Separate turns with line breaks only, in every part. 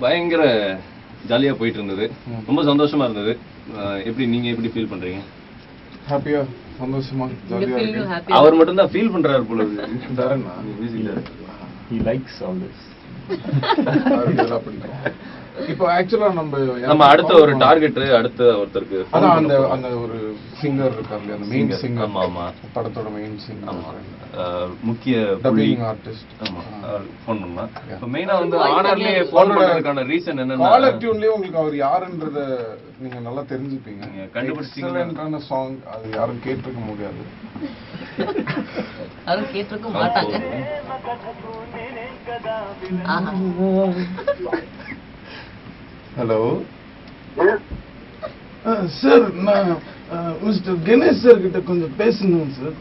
பயங்கர ஜாலியா போயிட்டு இருந்தது, ரொம்ப சந்தோஷமா இருந்தது. நீங்க எப்படி ஃபீல் பண்றீங்க?
ஹாப்பியா, சந்தோஷமா, ஜாலியா இருக்கு.
அவர் மட்டும் தான் ஃபீல் பண்றாரு போல இருக்கு.
தரேன்னா
music director.
He likes all this.
இப்போ ஆக்சுவலா
நம்ம அடுத்த ஒரு டார்கெட், அடுத்த ஒருத்தருக்கு
அதான் அந்த ஒரு சிங்கர் இருக்காரு, அந்த மெயின் சிங்கர்.
ஆமா ஆமா,
படத்தோட மெயின் சிங்கர்,
முக்கிய
டப்பிங் ஆர்டிஸ்ட்.
ஆமா, ஃபோன் பண்ணா. இப்போ மெயினா வந்து ஆனர்லயே ஃபோன் பண்றதுக்கான ரீசன் என்னன்னா,
காலர் டியூன்லயே உங்களுக்கு அவர் யாருன்றத நீங்க நல்லா தெரிஞ்சுப்பீங்க.
கண்டுபிடிச்சீங்கன்னு
சாங் அது யாரும் கேட்டிருக்க முடியாது.
யாரும் கேட்டிருக்க மாட்டாங்க.
ஹலோ சார், நான் மிஸ்டர் கணேஷ் சார் கிட்ட கொஞ்சம் பேசணும் சார்.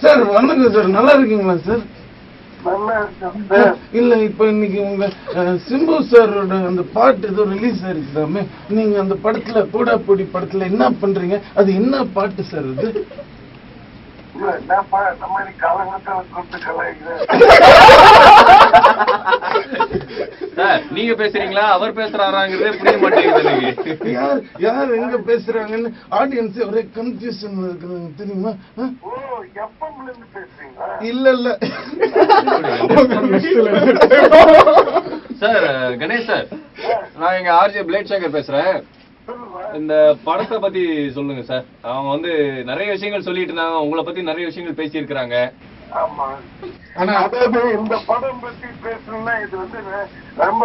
சார் வணக்கம் சார், நல்லா இருக்கீங்களா சார்? இல்ல, இப்ப இன்னைக்கு உங்க சிம்பு சாரோட அந்த பாட்டு ஏதோ ரிலீஸ் ஆயிருக்குதாமே, நீங்க அந்த படத்துல போடாப்பொடி படத்துல என்ன பண்றீங்க, அது என்ன பாட்டு சார் அது?
நீங்க பேசுறீங்களா அவர் பேசுறாராங்கிறதே புரிய மாட்டேங்குது.
யார் எங்க பேசுறாங்கன்னு ஆடியன்ஸ் ஒரே கன்ஃபியூஷன் இருக்குறாங்க தெரியுமா? இல்ல இல்ல
சார், கணேஷ் சார், நான் எங்க ஆர்ஜே பிளேட் சேகர் பேசுறேன். இந்த படத்தை பத்தி சொல்லுங்க சார். அவங்க வந்து நிறைய விஷயங்கள் சொல்லிட்டு இருந்தாங்க, உங்களை பத்தி நிறைய விஷயங்கள் பேசி இருக்கிறாங்க.
ஆமா, ஆனா அதாவது இந்த படம் பத்தி பேசணும்னா இது வந்து ரொம்ப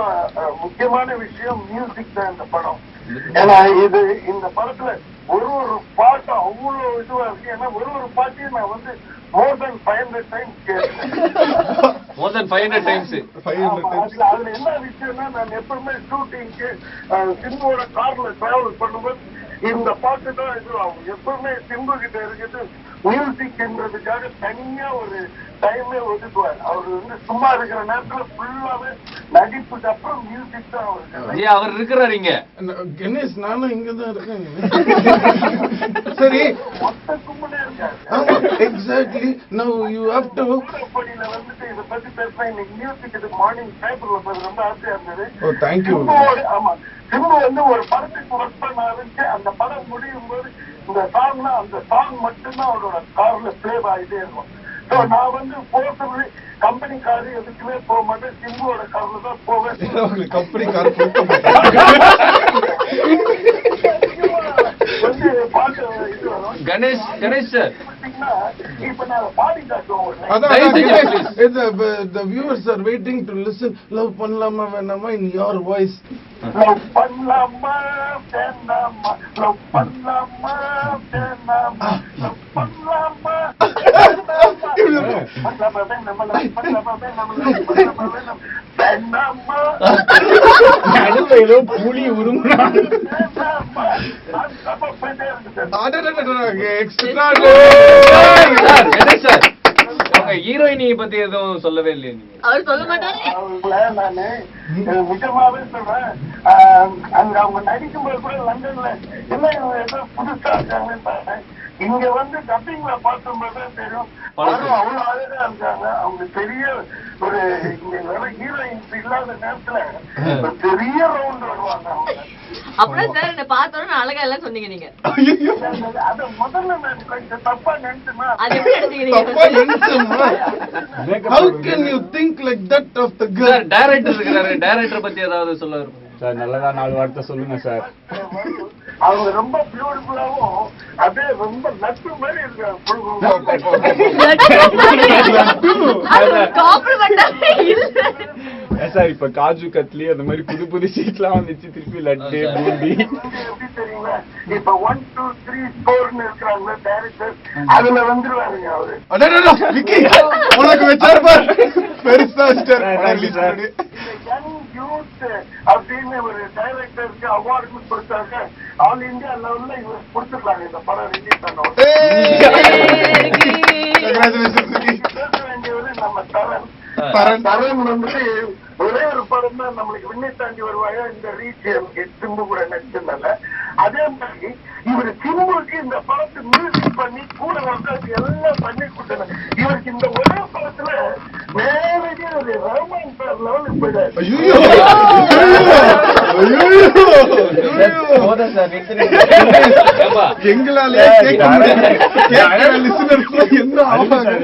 முக்கியமான விஷயம். மியூசிக் தான் இந்த படம். ஏன்னா இது இந்த படத்துல ஒரு பாட்டு அவ்வளவு இதுவா இருக்கு. ஏன்னா ஒரு பாட்டையும் நான் வந்து more than 500 times கேட்டேன்.
more than 500 times.
அதுல என்ன விஷயம்னா, நான் எப்பவுமே ஷூட்டிங்க்கு சிம்புவோட கார்ல டிராவல் பண்ணும்போது இந்த பாட்டு தான் இது ஆகும். எப்பவுமே சிம்பு கிட்ட இருக்குது மியூசிக்ன்றதுக்காக தனியா ஒரு டைமே ஒதுக்குவார். அவர் வந்து சும்மா இருக்கிற நேரத்துல ஃபுல்லாவே நடிப்புக்கு அப்புறம் மியூசிக் தான் அவருக்கு.
அவர் இருக்கிறாரு இங்க.
கணேஷ், நானும் இங்கதான் இருக்கேன். சரி,
மொத்த கும்பலே இருக்காரு.
Exactly. Now you have to
படியில வந்துட்டு இதை பத்தி பேசுறேன். இன்னைக்கு மியூசிக் இது மார்னிங் பேப்பர்ல போது ரொம்ப ஆசையா இருந்தது.
ஓ, தேங்க்யூ.
ஆமா, சிம்பு வந்து ஒரு படத்துக்கு ஒர்க் பண்ண ஆரம்பிச்சு அந்த படம் முடியும் போது இந்த சாங்னா அந்த சாங் மட்டும்தான் அவரோட கார்ல பிளே ஆகிட்டே இருக்கும். ஸோ நான் வந்து போர்சபலி கம்பெனி காரு எதுக்குமே போக மாட்டேன், சிம்புவோட கார்ல தான் போவேன்.
கம்பெனி கார்
வந்து பாட்டு இது வரும்.
கணேஷ் சார்,
இப்ப நான் பாடி காட்டுவோம்.
the viewers are waiting to listen. Love பண்ணலாமா வேணாமா in your voice.
லவ் பண்ணலாமா வேண்டாமா, லவ் பண்ணலாமா வேண்டாமா, லவ் பண்ணலாமா
ஏதோ புலி உருமுறான்.
ஹீரோயினி பத்தி எதுவும் சொல்லவே இல்லையே நீங்க?
அவர் சொல்ல மாட்டாரு.
நானு நிஜமாவே சொல்றேன், அங்க அவங்க நடிக்கும்போது கூட லண்டன்ல என்ன ஏதோ புதுசா இருக்காங்கன்னு பார்த்தேன். இங்க வந்து டப்பிங்ல பார்க்கும்போது தெரியும் அவ்வளவு அழகா இருக்காங்க. அவங்க பெரிய ஒரு இங்க வர ஹீரோயின்ஸ் இல்லாத நேரத்துல பெரிய ரவுண்ட் வருவாங்க அவங்க.
அப்படியே சார் என்ன பார்த்தோன்னு அழகா எல்லாம் சொன்னீங்க நீங்க.
அத முதல்ல நான் கொஞ்சம் தப்பா நினைச்சேன்னா
அது எப்படி எடுத்தீங்க?
How can you think like that of the girl?
Director இருக்காரு, டைரக்டர் பத்தி ஏதாவது சொல்ல
சார்? நல்லதா 4 வார்த்தை சொல்லுங்க சார்.
அவங்க ரொம்ப பியூட்டிஃபுல்லாவும் அதே ரொம்ப நட்பு மாதிரி இருக்காங்க.
சார், இப்ப காஜு கத்லி அந்த மாதிரி புது புது சீட்லாம் வந்துச்சு, திருப்பி லட்டு பூந்தி.
எப்படி தெரியுங்களா, இப்ப 1 2 3 4 இருக்கிறாங்க டைரக்டர், அதுல வந்துருவாருங்க அவரு.
உனக்கு வச்சாரு பாரு பெருசா
யங் யூத் அப்படின்னு ஒரு டைரக்டருக்கு அவார்டு கொடுத்தாங்க. ஆல் இந்தியா லெவல்ல இவர் கொடுத்துருக்காங்க இந்த படம் ரிலீஸ் ஆன. பேச வேண்டியவரு நம்ம தரன் வந்துட்டு ஒரே ஒரு படம் தான் நம்மளுக்கு விண்ணை தாண்டி வருவாயா இந்த ரீச் சிம்பு கூட நடிச்சதுனால. அதே மாதிரி இவரு சிம்புக்கு இந்த படத்தை மியூசிக் பண்ணி கூட வந்து எல்லாம் பண்ணி கொடுத்தாங்க. இவருக்கு இந்த ஒரே படத்துல நேரடியா ஒரு ரஹ்மான் சார் லெவலுக்கு போயிட்டாரு.
போதும் சார், நிறுத்துறீங்க. ஏப்பா,
எங்களாலே கேட்க முடியாது. கேட்கிற listeners என்ன ஆவாங்க?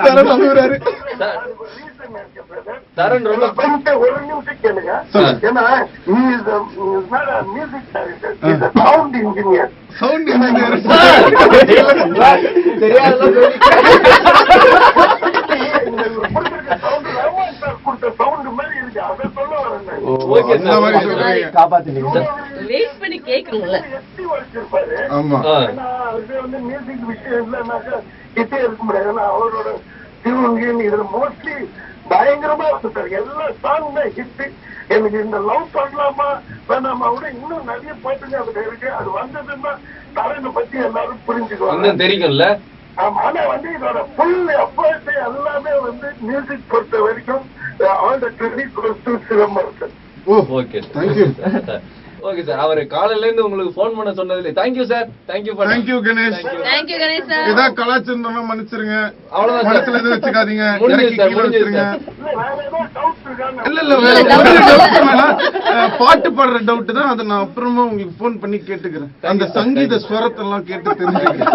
தரன் அழுகுறாரு.
சார்,
அதுக்கு ஒரு reason இருக்கு brother.
தரன் ரொம்ப
கொஞ்சம் ஒரு நிமிஷம் கேளுங்க. ஏன்னா he is not a music director, he is a sound engineer.
Sound engineer.
Okay
அந்த மாதிரி
சார்.
சொல்றீங்க.
வெயிட் பண்ணி கேட்கணும்ல.
ஆமா.
மியூசிக் விஷயம் இல்லைன்னாக்கா கிட்டே இருக்க முடியாது. ஏன்னா அவரோட டியூன் இதுல மோஸ்ட்லி பயங்கரமா இருக்காரு. எல்லா சாங் தான் ஹிட். எனக்கு இந்த லவ் பண்ணலாமா வேணாமா விட இன்னும் நிறைய பாட்டுங்க அதுல இருக்கு. அது வந்ததுன்னா தலைமை பத்தி எல்லாரும் புரிஞ்சுக்குவாங்க.
இன்னும் தெரியும்ல.
ஆமா, ஆனா வந்து இதோட ஃபுல் எஃபர்ட் எல்லாமே வந்து மியூசிக் பொறுத்த வரைக்கும் all the credit goes to Chidambaram.
Okay
Thank you.
Okay sir. அவரு காலையில இருந்து உங்களுக்கு போன் பண்ண சொன்னதுல thank you sir. Thank you for
Thank you Ganesh.
Thank you Ganesh sir.
ஏதாவது கலாச்சாரம் மன்னிச்சிருங்க.
அவ்வளவுதான் சார்.
மனசுல எதுவும் வச்சுக்காதீங்க.
முடிஞ்சது
இறக்கி
சார்,
கீழே
முடிஞ்சது
வச்சிருங்க.
சார்.
வேற ஏதோ டவுட் இருக்கான்னு
இல்ல வேற doubt வேணாம். பாட்டு பாடுற டவுட் தான். அதை நான் அப்புறமா உங்களுக்கு போன் பண்ணி கேட்டுக்கிறேன். அந்த சங்கீத ஸ்வரத்தெல்லாம் கேட்டு தெரிஞ்சுக்கிறேன்.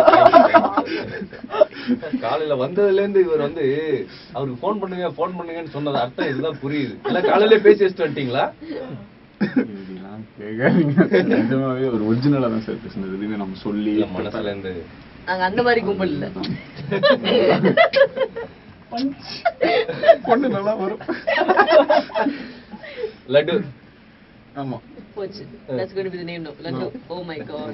காலையில வந்ததுல இருந்து இவர் வந்து அவருக்கு போன் பண்ணுங்கன்னு சொன்னது அர்த்தம் இதுதான் புரியுது. இல்ல காலையில பேசி வச்சுட்டு வந்துட்டீங்களா?
நிஜமாவே ஒரு ஒரிஜினலா தான் சார் பேசுனது. எதுவுமே நம்ம சொல்லி
இல்ல, மனசுல இருந்து.
நாங்க அந்த மாதிரி கும்பல் இல்ல.
பொண்ணு நல்லா வரும்.
லட்டு.
ஆமா.
போச்சு. That's going to be the name now. Laddu. Oh my god.